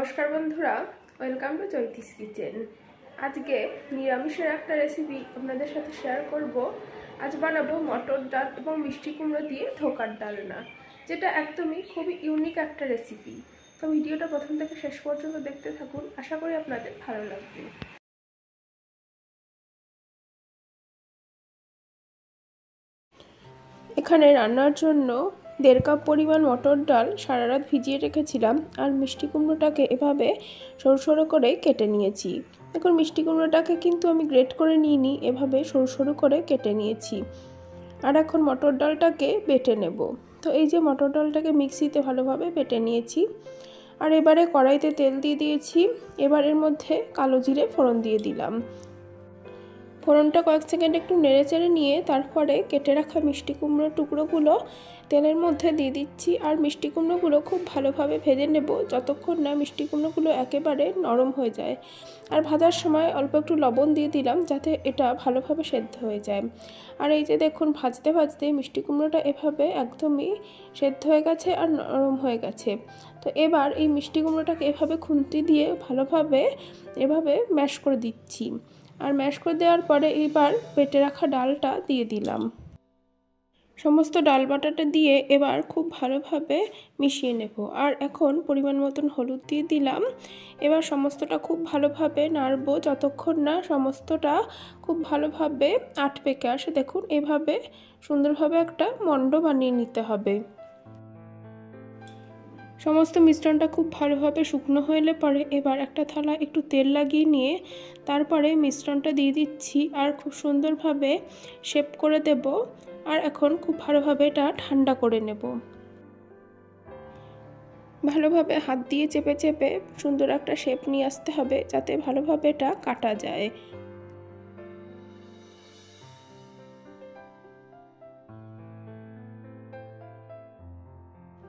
নমস্কার বন্ধুরা, welcome to চৈতিস kitchen. আজকে নিরামিষের একটা রেসিপি আপনাদের সাথে শেয়ার করব। আজ বানাবো মটর ডাল এবং মিষ্টি কুমড়ো দিয়ে ধোকার ডালনা, যেটা একদমই খুবই ইউনিক একটা রেসিপি। তো ভিডিওটা প্রথম থেকে শেষ পর্যন্ত দেখতে থাকুন, আশা করি আপনাদের ভালো লাগবে। এখানে রান্নার জন্য 1.5 কাপ পরিমাণ মটর ডাল সারা রাত ভিজিয়ে রেখেছিলাম, আর মিষ্টি কুমড়োটাকে এভাবে সরু সরু করে কেটে নিয়েছি। এখন মিষ্টি কুমড়োটাকে কিন্তু আমি গ্রেট করে নিইনি, এভাবে সরু সরু করে কেটে নিয়েছি। আর এখন মটর ডালটাকে বেটে নেব। তো এই যে মটর ডালটাকে মিক্সিতে ভালোভাবে বেটে নিয়েছি। আর এবারে কড়াইতে তেল দিয়ে দিয়েছি। এবার এর মধ্যে কালো জিরে ফোড়ন দিয়ে দিলাম। ফোড়নটা কয়েক সেকেন্ড একটু নেড়ে চেড়ে নিয়ে তারপরে কেটে রাখা মিষ্টি কুমড়োর টুকরোগুলো তেলের মধ্যে দিয়ে দিচ্ছি। আর মিষ্টি কুমড়োগুলো খুব ভালোভাবে ভেজে নেব যতক্ষণ না মিষ্টি কুমড়োগুলো একেবারে নরম হয়ে যায়। আর ভাজার সময় অল্প একটু লবণ দিয়ে দিলাম যাতে এটা ভালোভাবে সেদ্ধ হয়ে যায়। আর এই যে দেখুন, ভাজতে ভাজতে মিষ্টি কুমড়োটা এভাবে একদমই সেদ্ধ হয়ে গেছে আর নরম হয়ে গেছে। তো এবার এই মিষ্টি কুমড়োটাকে এভাবে খুন্তি দিয়ে ভালোভাবে এভাবে ম্যাশ করে দিচ্ছি। আর ম্যাশ করে দেওয়ার পরে এবার বেটে রাখা ডালটা দিয়ে দিলাম। সমস্ত ডাল বাটাটা দিয়ে এবার খুব ভালোভাবে মিশিয়ে নেব। আর এখন পরিমাণ মতন হলুদ দিয়ে দিলাম। এবার সমস্তটা খুব ভালোভাবে নাড়ব যতক্ষণ না সমস্তটা খুব ভালোভাবে আট পেকে আসে। দেখুন, এভাবে সুন্দরভাবে একটা মণ্ড বানিয়ে নিতে হবে। সমস্ত মিশ্রণটা খুব ভালোভাবে শুকনো হলে পরে এবার একটা থালা একটু তেল লাগিয়ে নিয়ে তারপরে মিশ্রণটা দিয়ে দিচ্ছি আর খুব সুন্দরভাবে শেপ করে দেব। আর এখন খুব ভালোভাবে এটা ঠান্ডা করে নেব। ভালোভাবে হাত দিয়ে চেপে চেপে সুন্দর একটা শেপ নিয়ে আসতে হবে যাতে ভালোভাবে এটা কাটা যায়।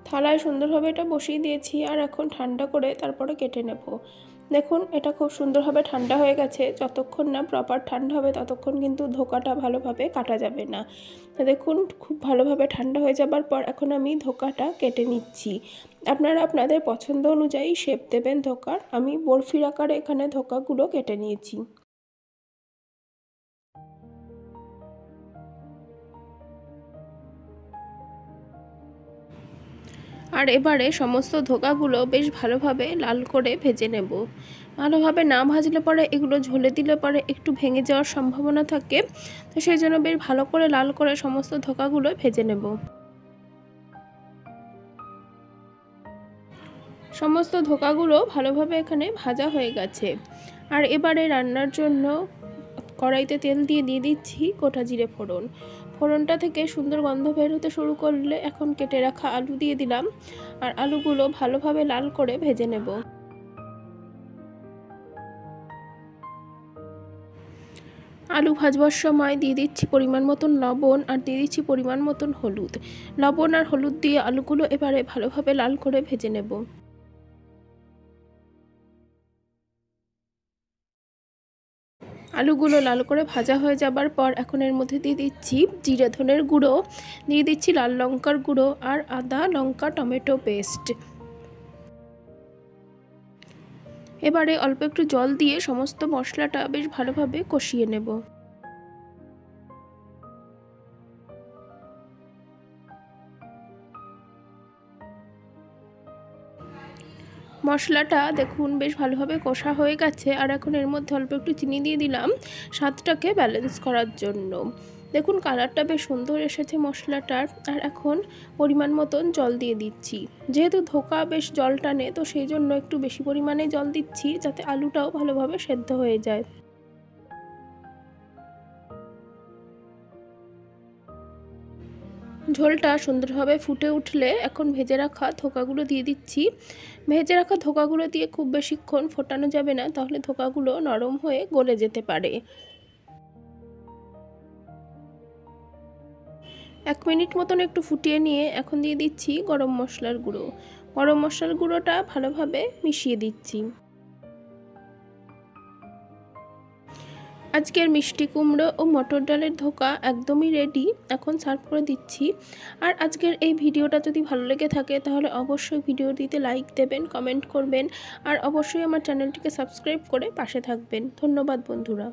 থালায় সুন্দরভাবে এটা বসিয়ে দিয়েছি আর এখন ঠান্ডা করে তারপরে কেটে নেব। দেখুন, এটা খুব সুন্দরভাবে ঠান্ডা হয়ে গেছে। যতক্ষণ না প্রপার ঠান্ডা হবে ততক্ষণ কিন্তু ধোকাটা ভালোভাবে কাটা যাবে না। দেখুন, খুব ভালোভাবে ঠান্ডা হয়ে যাবার পর এখন আমি ধোকাটা কেটে নিচ্ছি। আপনারা আপনাদের পছন্দ অনুযায়ী শেপ দেবেন ধোকার। আমি বরফির আকারে এখানে ধোকাগুলো কেটে নিয়েছি। আর এবারে সমস্ত ধোকাগুলো বেশ ভালোভাবে লাল করে ভেজে নেব। ভালোভাবে না ভাজলে পরে এগুলো ঝোলে দিলে পরে একটু ভেঙে যাওয়ার সম্ভাবনা থাকে। তো সেই জন্য বেশ ভালো করে লাল করে সমস্ত ধোকাগুলো ভেজে নেব। সমস্ত ধোকাগুলো ভালোভাবে এখানে ভাজা হয়ে গেছে। আর এবারে রান্নার জন্য কড়াইতে তেল দিয়ে দিচ্ছি গোটা জিরে ফোড়ন। ফোড়নটা থেকে সুন্দর গন্ধ বের হতে শুরু করলে এখন কেটে রাখা আলু দিয়ে দিলাম। আর আলুগুলো ভালোভাবে লাল করে ভেজে নেব। আলু ভাজবার সময় দিয়ে দিচ্ছি পরিমাণ মতন লবণ আর দিয়ে দিচ্ছি পরিমাণ মতন হলুদ। লবণ আর হলুদ দিয়ে আলুগুলো এবারে ভালোভাবে লাল করে ভেজে নেব। আলুগুলো লাল করে ভাজা হয়ে যাবার পর এখন এর মধ্যে দিয়ে দিচ্ছি জিরে ধনের গুঁড়ো, দিয়ে দিচ্ছি লাল লঙ্কার গুঁড়ো আর আদা লঙ্কা টমেটো পেস্ট। এবারে অল্প একটু জল দিয়ে সমস্ত মশলাটা বেশ ভালোভাবে কষিয়ে নেব। মশলাটা দেখুন বেশ ভালোভাবে কষা হয়ে গেছে। আর এখন এর মধ্যে অল্প একটু চিনি দিয়ে দিলাম স্বাদটাকে ব্যালেন্স করার জন্য। দেখুন, কালারটা বেশ সুন্দর এসেছে মশলাটার। আর এখন পরিমাণ মতন জল দিয়ে দিচ্ছি। যেহেতু ধোকা বেশ জল টানে, তো সেই জন্য একটু বেশি পরিমাণে জল দিচ্ছি যাতে আলুটাও ভালোভাবে সেদ্ধ হয়ে যায়। ঝোলটা সুন্দরভাবে ফুটে উঠলে এখন ভেজে রাখা ধোকাগুলো দিয়ে দিচ্ছি। ভেজে রাখা ধোকাগুলো দিয়ে খুব বেশিক্ষণ ফোটানো যাবে না, তাহলে ধোকাগুলো নরম হয়ে গলে যেতে পারে। 1 মিনিট মতন একটু ফুটিয়ে নিয়ে এখন দিয়ে দিচ্ছি গরম মশলার গুঁড়ো। গরম মশলার গুঁড়োটা ভালোভাবে মিশিয়ে দিচ্ছি। আজকের মিষ্টি কুমড়ো ও মটর ডালের ধোকা একদমই রেডি। এখন সার্ভ করে দিচ্ছি। আর আজকের এই ভিডিওটা যদি ভালো লেগে থাকে তাহলে অবশ্যই ভিডিওটিতে লাইক দেবেন, কমেন্ট করবেন আর অবশ্যই আমার চ্যানেলটিকে সাবস্ক্রাইব করে পাশে থাকবেন। ধন্যবাদ বন্ধুরা।